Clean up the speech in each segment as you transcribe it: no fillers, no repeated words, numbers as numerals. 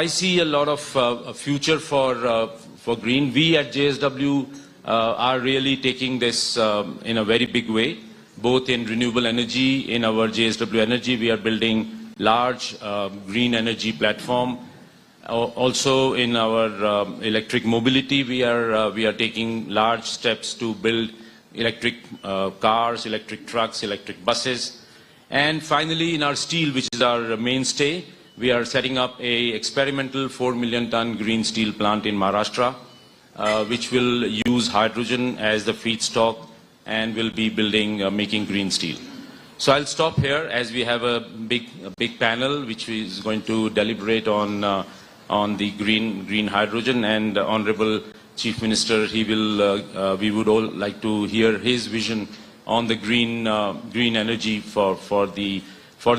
I see a lot of future for green. We at JSW are really taking this in a very big way, both in renewable energy. In our JSW Energy, we are building large green energy platform. Also in our electric mobility, we are taking large steps to build electric cars, electric trucks, electric buses. And finally, in our steel, which is our mainstay, we are setting up a experimental 4 million ton green steel plant in Maharashtra, which will use hydrogen as the feedstock and will be making green steel. So I'll stop here as we have a big panel which is going to deliberate on the green hydrogen, and Honorable Chief Minister, we would all like to hear his vision on the green energy for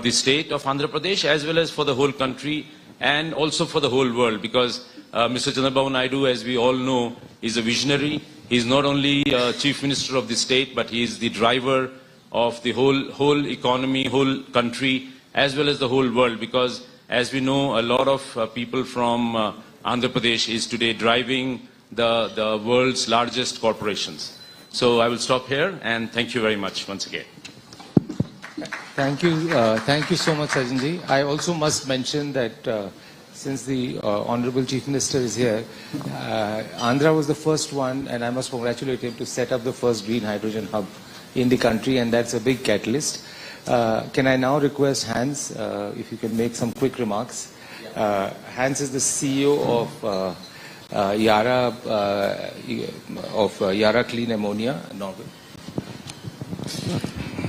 the state of Andhra Pradesh as well as for the whole country and also for the whole world, because Mr. Chandrababu Naidu, as we all know, is a visionary. He is not only Chief Minister of the state, but he is the driver of the whole economy, whole country, as well as the whole world, because as we know, a lot of people from Andhra Pradesh is today driving the world's largest corporations. So I will stop here and thank you very much once again. Thank you so much, Sajjanji. I also must mention that since the Honorable Chief Minister is here, Andhra was the first one, and I must congratulate him, to set up the first green hydrogen hub in the country, and that's a big catalyst. Can I now request Hans, if you can make some quick remarks. Hans is the CEO of Yara Clean Ammonia, Norway.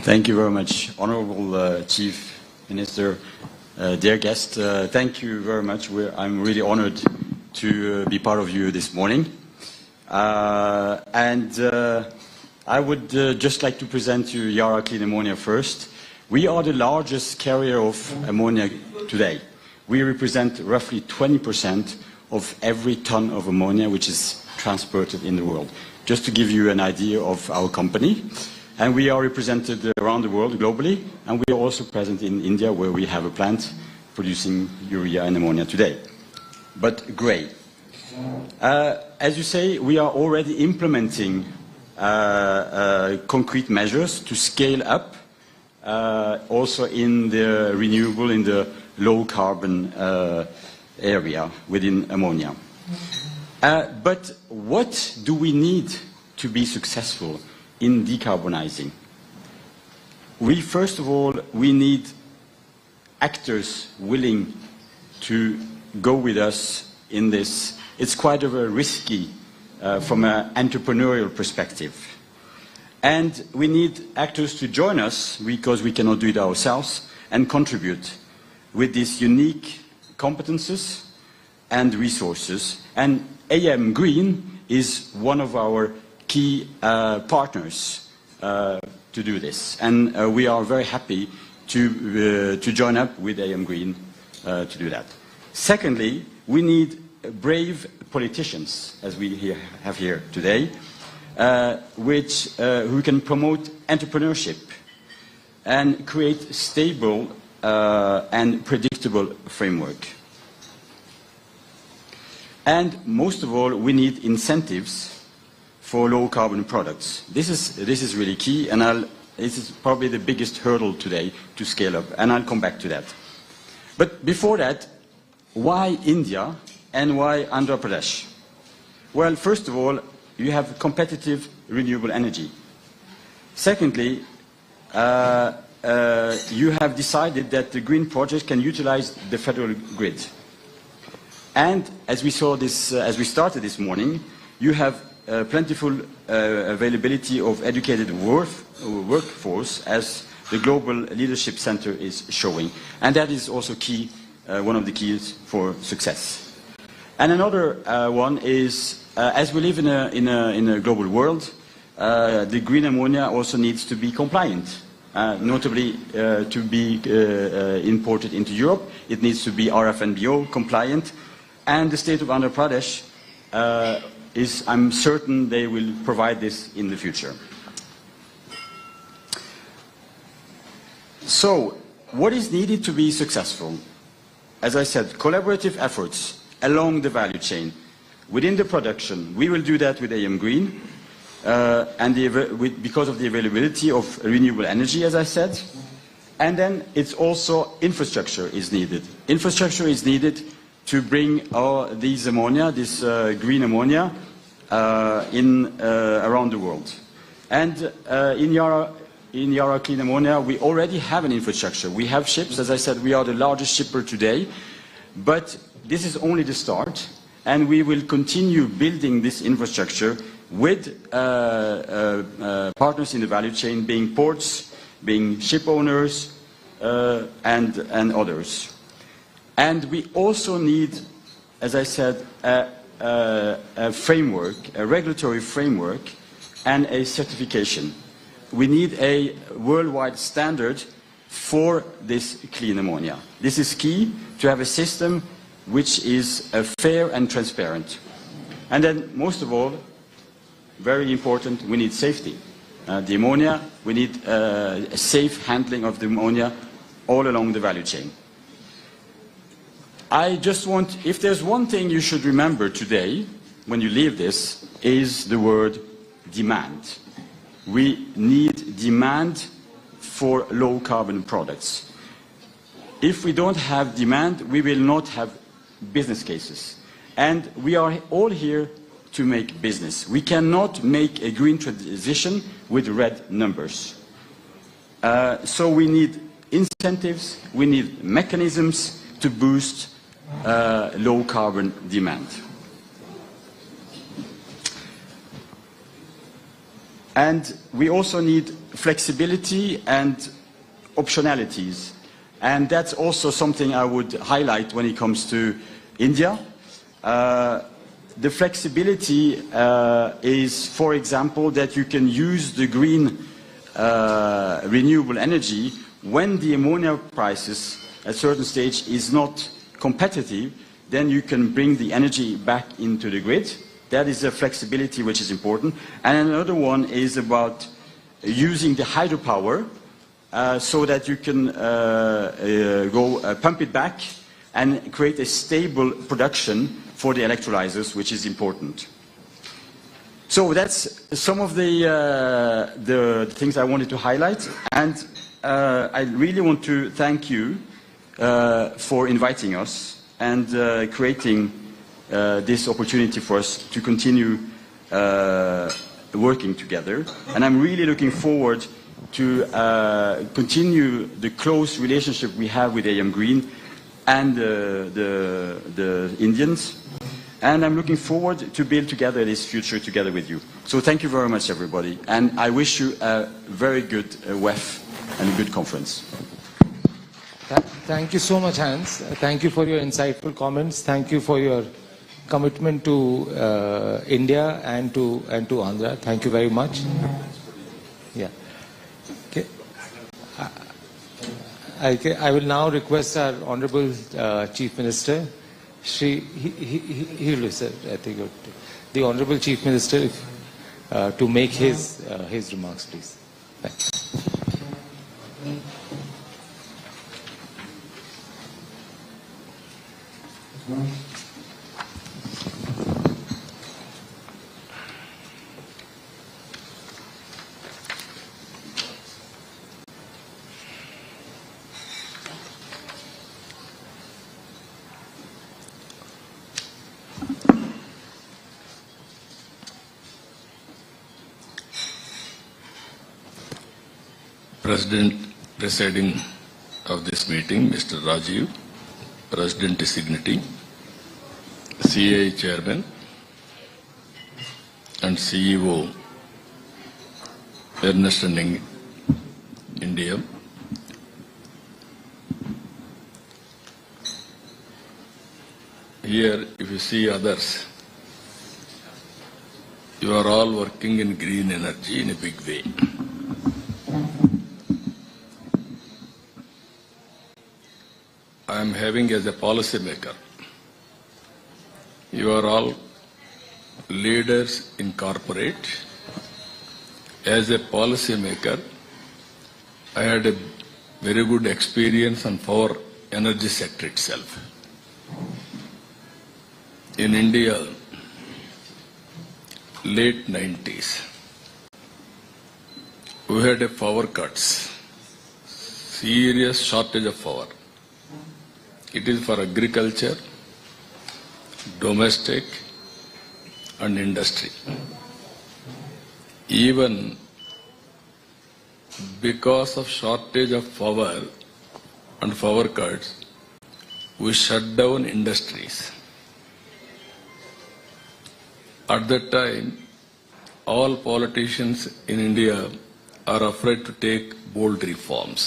Thank you very much, Honorable Chief Minister, dear guest. Thank you very much. I'm really honored to be part of you this morning. I would just like to present you Yara Clean Ammonia first. We are the largest carrier of ammonia today. We represent roughly 20% of every ton of ammonia which is transported in the world. Just to give you an idea of our company. And we are represented around the world globally, and we are also present in India, where we have a plant producing urea and ammonia today. But grey. As you say, we are already implementing concrete measures to scale up, also in the renewable, in the low carbon area within ammonia. But what do we need to be successful in decarbonizing? First of all, we need actors willing to go with us in this. It's quite a risky from an entrepreneurial perspective. And we need actors to join us, because we cannot do it ourselves, and contribute with these unique competences and resources. And AM Green is one of our key partners to do this, and we are very happy to join up with AM Green to do that. Secondly, we need brave politicians, as we have here today, who can promote entrepreneurship and create stable and predictable framework. And most of all, we need incentives for low carbon products. This is really key, and this is probably the biggest hurdle today to scale up, and I'll come back to that. But before that, why India and why Andhra Pradesh? Well, first of all, you have competitive renewable energy. Secondly, you have decided that the green project can utilize the federal grid. And as we saw this, as we started this morning, you have plentiful availability of educated workforce, as the Global Leadership Center is showing. And that is also key, one of the keys for success. And another one is, as we live in a global world, the green ammonia also needs to be compliant. Notably, to be imported into Europe, it needs to be RFNBO compliant. And the state of Andhra Pradesh I'm certain they will provide this in the future. So, what is needed to be successful? as I said, collaborative efforts along the value chain. Within the production, we will do that with AM Green, because of the availability of renewable energy, as I said. And then it's also infrastructure is needed. Infrastructure is needed to bring this ammonia, this green ammonia, around the world. And in Yara Clean Ammonia, we already have an infrastructure. We have ships. As I said, we are the largest shipper today. But this is only the start. And we will continue building this infrastructure with partners in the value chain, being ports, being ship owners, and others. And we also need, as I said, a framework, a regulatory framework, and a certification. We need a worldwide standard for this clean ammonia. This is key to have a system which is fair and transparent. And then, most of all, very important, we need safety. The ammonia, we need a safe handling of the ammonia all along the value chain. I just want, if there's one thing you should remember today, when you leave this, is the word demand. We need demand for low carbon products. If we don't have demand, we will not have business cases. And we are all here to make business. We cannot make a green transition with red numbers. So we need incentives, we need mechanisms to boost low carbon demand. And we also need flexibility and optionalities. And that's also something I would highlight when it comes to India. The flexibility is, for example, that you can use the green renewable energy when the ammonia prices at a certain stage is not competitive, then you can bring the energy back into the grid. That is a flexibility which is important. And another one is about using the hydropower so that you can pump it back and create a stable production for the electrolyzers, which is important. So that's some of the things I wanted to highlight. And I really want to thank you for inviting us and creating this opportunity for us to continue working together. And I'm really looking forward to continue the close relationship we have with AM Green and the Indians. And I'm looking forward to build together this future together with you. So thank you very much, everybody. And I wish you a very good WEF and a good conference. Thank you so much, Hans. Thank you for your insightful comments. Thank you for your commitment to India and to Andhra. Thank you very much. Yeah. Okay. I will now request our Honorable Chief Minister, he will say, I think, the Honorable Chief Minister to make his remarks, please. Thanks. President presiding of this meeting, Mr. Rajiv, President Designate, CA Chairman and CEO, Ernst & Young India, here if you see others, you are all working in green energy in a big way. I am having as a policy maker. You are all leaders in corporate. As a policy maker, I had a very good experience on power energy sector itself. in India, late 90s, we had a power cuts, serious shortage of power. It is for agriculture, domestic and industry. Even because of shortage of power and power cuts, we shut down industries. At that time, all politicians in India are afraid to take bold reforms.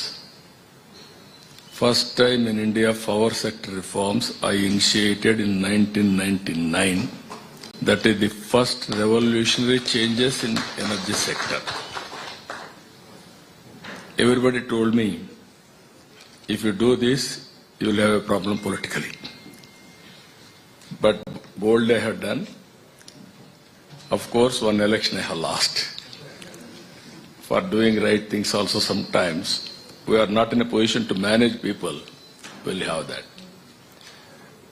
First time in India, power sector reforms I initiated in 1999. That is the first revolutionary changes in energy sector. Everybody told me, if you do this, you will have a problem politically. But bold I had done. Of course, one election I have lost. For doing right things also sometimes, we are not in a position to manage people, we will have that.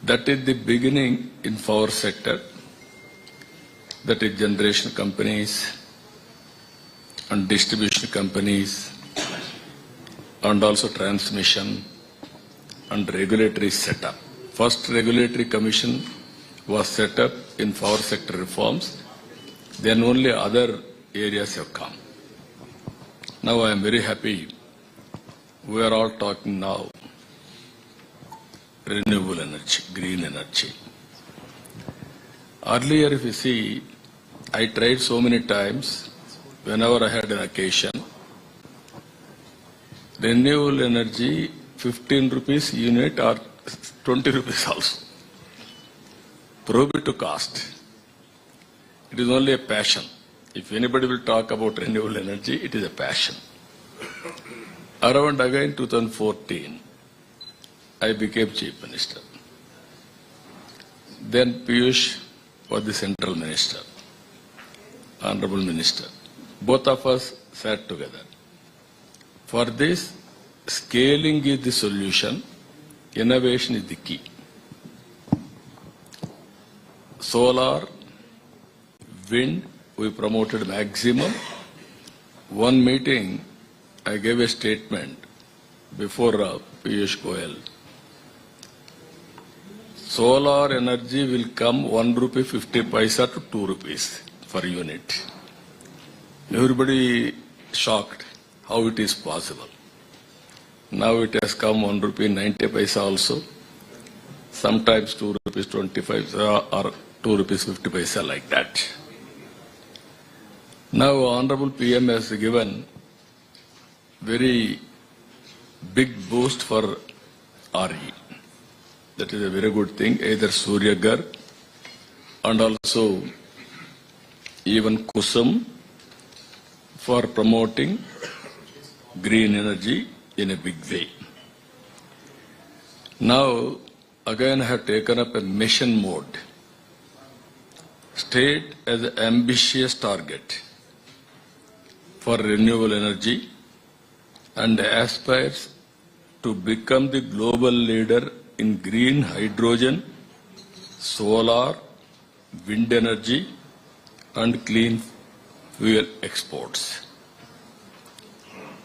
That is the beginning in power sector. That is generation companies and distribution companies and also transmission and regulatory setup. First regulatory commission was set up in power sector reforms. Then only other areas have come. Now I am very happy. We are all talking now renewable energy, green energy. Earlier, if you see, I tried so many times, whenever I had an occasion, renewable energy, 15 rupees unit or 20 rupees also. Prohibitive cost. It is only a passion. If anybody will talk about renewable energy, it is a passion. Around again 2014, I became Chief Minister. Then Piyush was the Central Minister, Honorable Minister. Both of us sat together. For this, scaling is the solution, innovation is the key. Solar, wind, we promoted maximum. One meeting, I gave a statement before Piyush Goyal. Solar energy will come 1 rupee 50 paisa to 2 rupees per unit. Everybody shocked how it is possible. Now it has come 1 rupee 90 paisa also. Sometimes 2 rupees 25 or 2 rupees 50 paisa like that. Now Honorable PM has given very big boost for RE. That is a very good thing. Either Surya Ghar and also even Kusum for promoting green energy in a big way. Now again I have taken up a mission mode. State as an ambitious target for renewable energy and aspires to become the global leader in green hydrogen, solar, wind energy and clean fuel exports.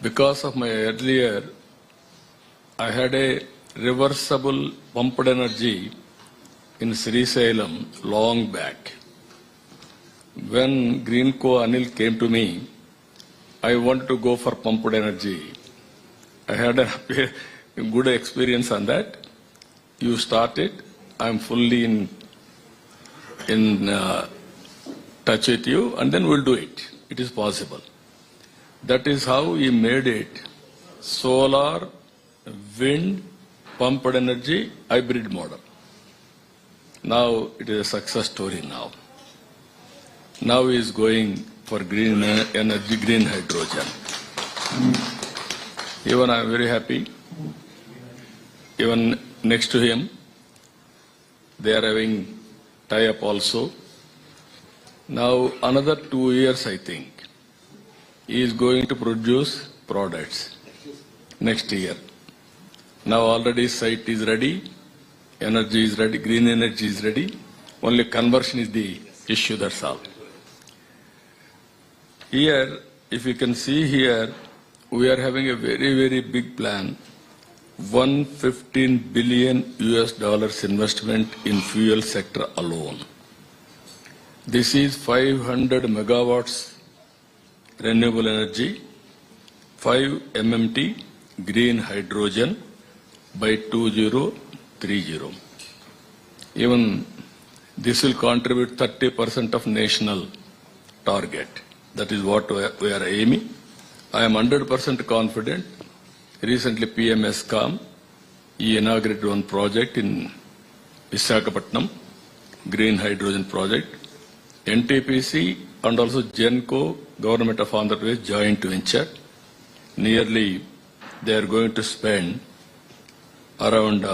Because of my earlier, I had a reversible pumped energy in Srisailam long back. When Greenco Anil came to me, I wanted to go for pumped energy. I had a good experience on that. You start it, I am fully in touch with you, and then we'll do it. It is possible. That is how we made it solar, wind, pumped energy, hybrid model. Now it is a success story now. Now he is going for green energy, green hydrogen. Even I am very happy. Even next to him, they are having tie-up also. Now another 2 years, I think, he is going to produce products next year. Now already site is ready, energy is ready, green energy is ready. Only conversion is the issue, that's all. Here, if you can see here, we are having a very, very big plan. $115 billion investment in fuel sector alone. This is 500 megawatts renewable energy, 5 MMT green hydrogen by 2030. Even this will contribute 30% of national target. That is what we are aiming. I am 100% confident. Recently PM has come. He inaugurated one project in Visakhapatnam, green hydrogen project. NTPC and also GENCO, Government of AndhraPradesh joint venture. Nearly they are going to spend around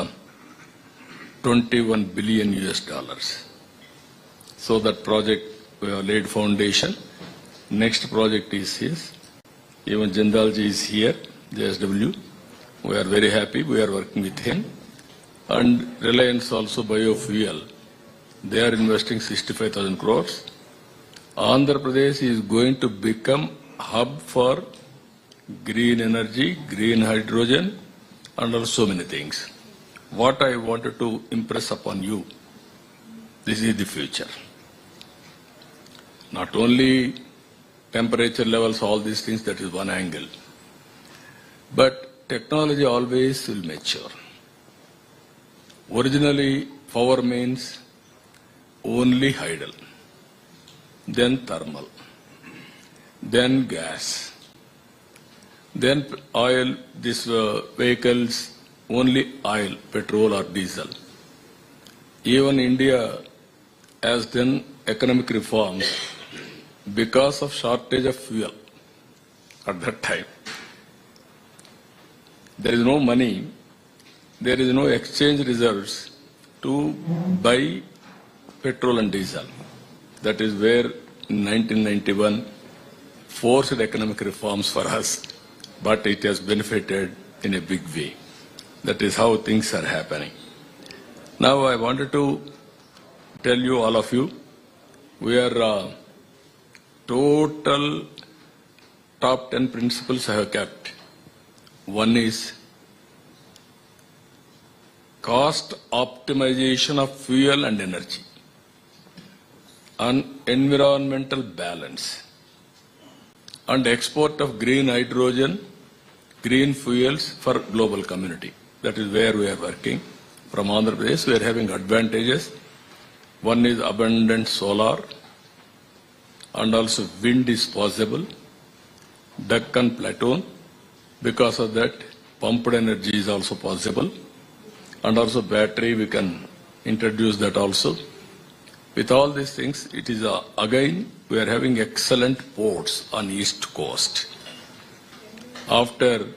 21 billion US. So that project we have laid foundation. Next project is his. Even Jindalji is here, JSW. We are very happy. We are working with him. And Reliance also biofuel. They are investing 65,000 crores. Andhra Pradesh is going to become hub for green energy, green hydrogen, and also many things. What I wanted to impress upon you, this is the future. Not only temperature levels, all these things, that is one angle. But technology always will mature. Originally, power means only hydel, then thermal, then gas, then oil, these vehicles, only oil, petrol or diesel. Even India has done economic reforms because of shortage of fuel at that time. There is no money, there is no exchange reserves to buy petrol and diesel. That is where in 1991 forced economic reforms for us, but it has benefited in a big way. That is how things are happening. Now I wanted to tell you, all of you, we are total top 10 principles I have kept. One is cost optimization of fuel and energy, and environmental balance, and export of green hydrogen, green fuels for global community. That is where we are working. From Andhra Pradesh, we are having advantages. One is abundant solar, and also wind is possible. Deccan Plateau, because of that, pumped energy is also possible. And also battery, we can introduce that also. With all these things, it is again, we are having excellent ports on East Coast. After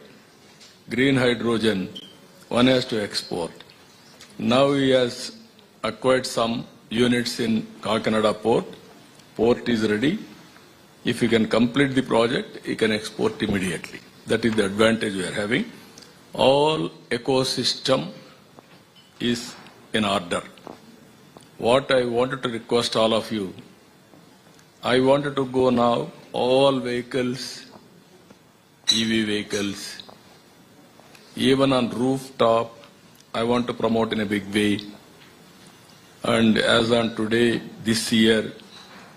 green hydrogen, one has to export. Now he has acquired some units in Kakinada port. Port is ready. If he can complete the project, he can export immediately. That is the advantage we are having. All ecosystem is in order. What I wanted to request all of you, I wanted to go now, all vehicles, EV vehicles, even on rooftop, I want to promote in a big way. And as on today, this year,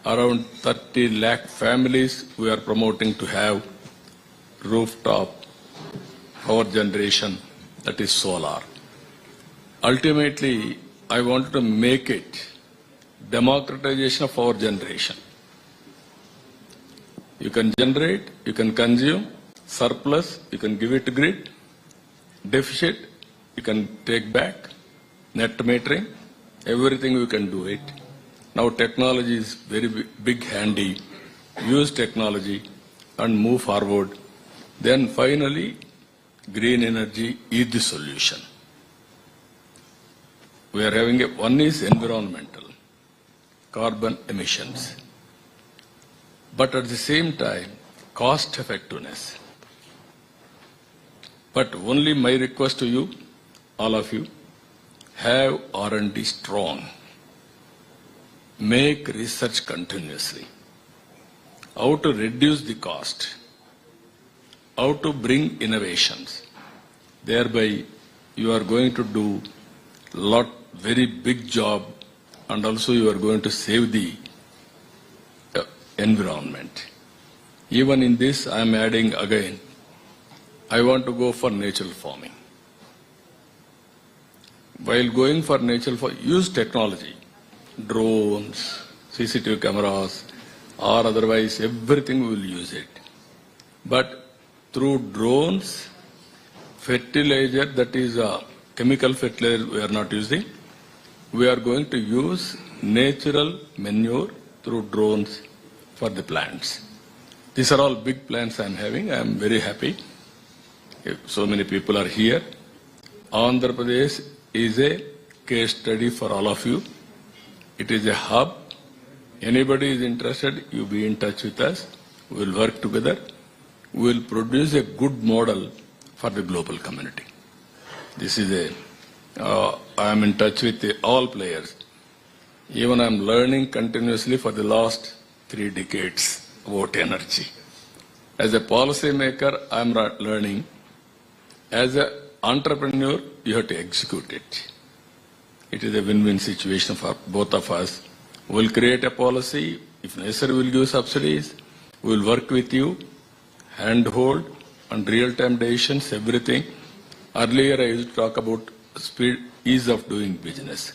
around 30 lakh families we are promoting to have rooftop power generation, that is solar. Ultimately, I wanted to make it democratization of power generation. You can generate, you can consume, surplus, you can give it to grid, deficit, you can take back, net metering, everything we can do it. Now technology is very big handy. Use technology and move forward. Then finally, green energy is the solution. We are having one is environmental, carbon emissions. But at the same time, cost effectiveness. But only my request to you, all of you, have R&D strong. make research continuously. How to reduce the cost. How to bring innovations. Thereby, you are going to do very big job, and also you are going to save the environment. Even in this, I am adding again, I want to go for natural farming. While going for natural farming, use technology, drones, CCTV cameras, or otherwise everything we will use it. But through drones, fertilizer, that is a chemical fertilizer we are not using, we are going to use natural manure through drones for the plants. These are all big plans I am having. I am very happy. So many people are here. Andhra Pradesh is a case study for all of you. It is a hub. Anybody is interested, you be in touch with us. We will work together. We will produce a good model for the global community. This is I am in touch with all players. Even I am learning continuously for the last 3 decades about energy. As a policy maker, I am learning. As an entrepreneur, you have to execute it. It is a win-win situation for both of us. We will create a policy. If necessary, we will give subsidies. We will work with you, handhold, and real-time decisions, everything. Earlier, I used to talk about ease of doing business.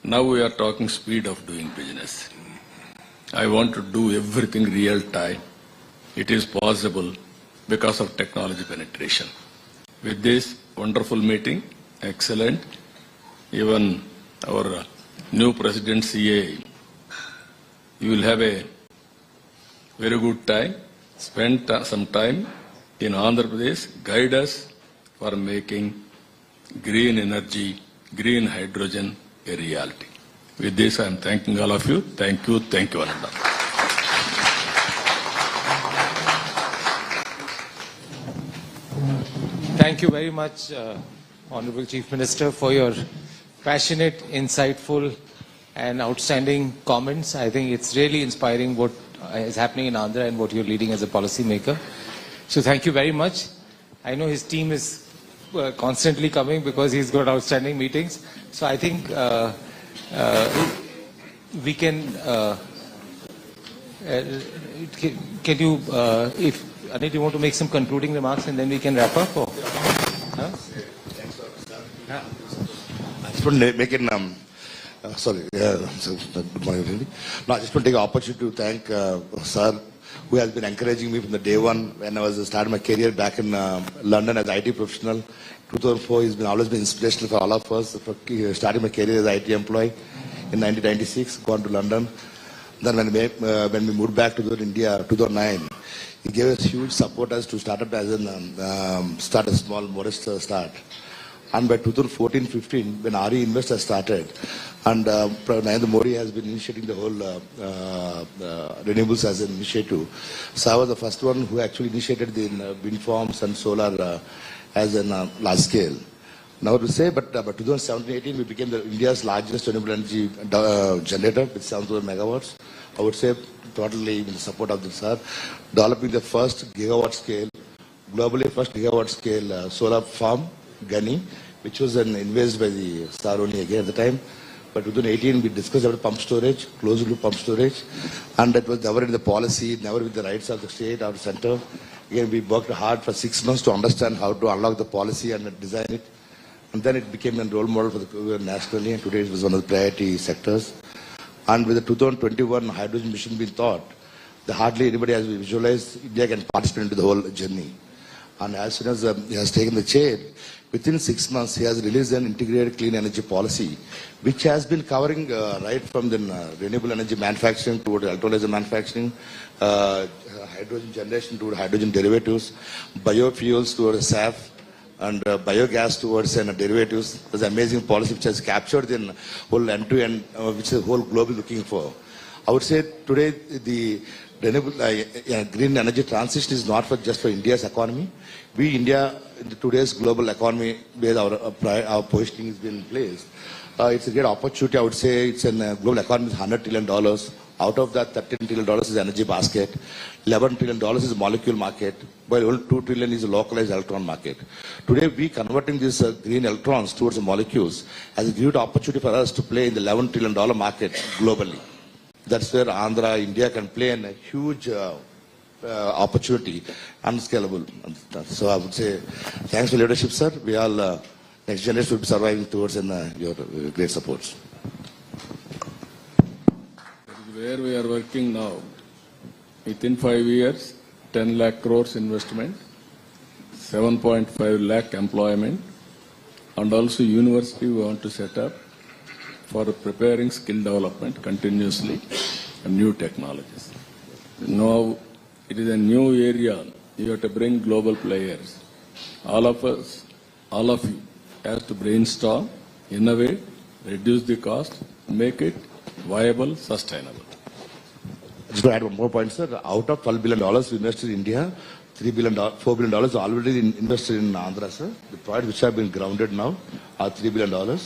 Now we are talking speed of doing business. I want to do everything real time. It is possible because of technology penetration. With this wonderful meeting, excellent. Even our new president CA, you will have a very good time. Spend some time in Andhra Pradesh, guide us for making green energy, green hydrogen a reality. With this, I am thanking all of you. Thank you, Ananda. Thank you very much, Honorable Chief Minister, for your passionate, insightful, and outstanding comments. I think it's really inspiring what is happening in Andhra and what you're leading as a policy maker. So thank you very much. I know his team is constantly coming because he's got outstanding meetings. So I think we can you, if Anit, you want to make some concluding remarks and then we can wrap up? Or? Huh? I just want to make it, good morning, everybody. No, I just want to take an opportunity to thank Sir, who has been encouraging me from the day one when I was starting my career back in London as IT professional. 2004, he's always been inspirational for all of us. Starting my career as IT employee in 1996, gone to London. Then when we moved back to India, 2009, he gave us huge support as to start up as start a small modest start. And by 2014-15, when RE Invest has started, and Narendra Modi has been initiating the whole renewables as an initiative. So I was the first one who actually initiated the wind farms and solar as a large scale. Now to say, but by 2017-18, we became India's largest renewable energy generator with 7,000 megawatts. I would say totally in support of the sir, developing the first gigawatt scale, globally first gigawatt scale solar farm, Gani, which was invested by the star only again at the time. But 2018, we discussed about pump storage, closed loop pump storage, and that was never in the policy, never with the rights of the state or the center. Again, we worked hard for 6 months to understand how to unlock the policy and design it. And then it became a role model for the nationally, and today it was one of the priority sectors. And with the 2021 hydrogen mission being thought, hardly anybody has visualized India can participate into the whole journey. And as soon as he has taken the chair, within 6 months he has released an integrated clean energy policy, which has been covering right from the renewable energy manufacturing toward electrolyzer manufacturing, hydrogen generation toward hydrogen derivatives, biofuels toward SAF, and biogas towards derivatives. There's an amazing policy which has captured the whole end-to-end, which the whole globe is looking for. I would say today the renewable green energy transition is not just for India's economy. We, India, in today's global economy, where our positioning has been placed, It's a great opportunity. I would say it's in global economy is $100 trillion. Out of that, $13 trillion is energy basket, $11 trillion is molecule market, while only $2 trillion is a localized electron market. Today, we converting these green electrons towards the molecules as a great opportunity for us to play in the $11 trillion market globally. That's where Andhra, India can play in a huge opportunity, unscalable. So I would say, thanks for leadership, sir. We all, next generation will be surviving towards your great supports. Where we are working now, within 5 years, 10 lakh crores investment, 7.5 lakh employment, and also university we want to set up for preparing skill development continuously and new technologies. Now it is a new area. You have to bring global players. All of us, all of you, have to brainstorm, innovate, reduce the cost, make it viable, sustainable. Just to add one more point, sir. Out of $12 billion we invested in India, $4 billion already invested in Andhra, sir. The projects which have been grounded now are $3 billion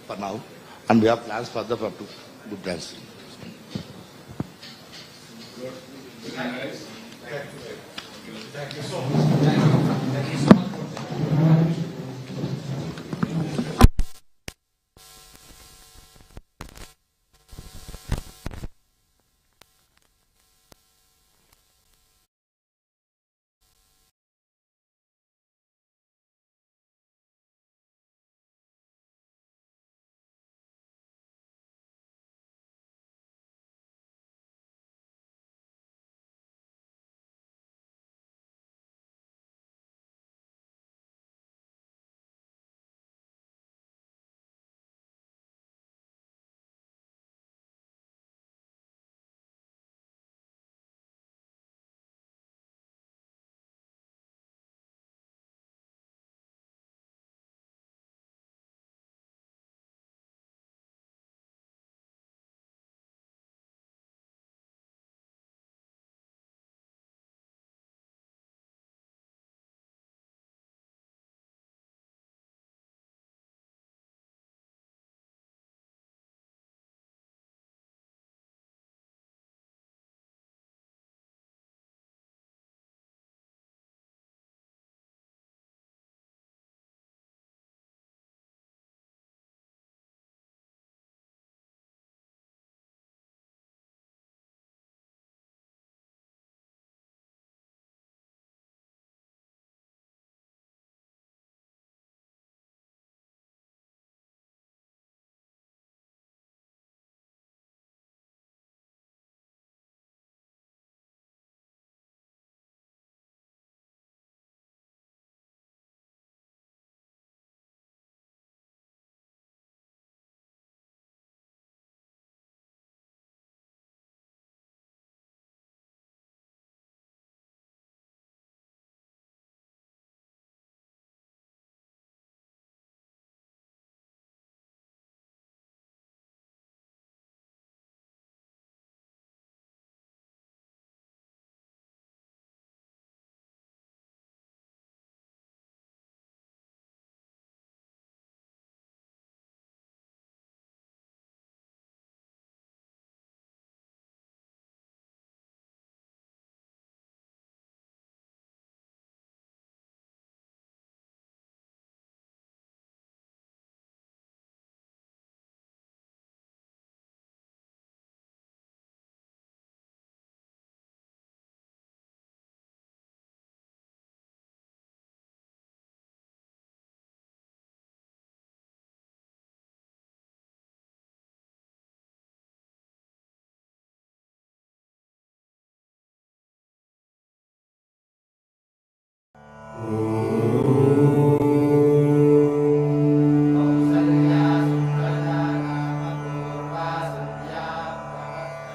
for now. And we have plans further for up to good plans. Very nice. Thank you so much. Thank you so much.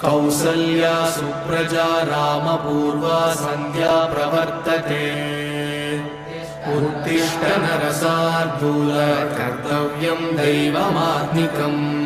Kausalya Supraja रामपूर्वा सन्ध्या प्रवर्तते उत्तिष्ठ नरसार्दूल कर्तव्यं दैवमात्मिकम्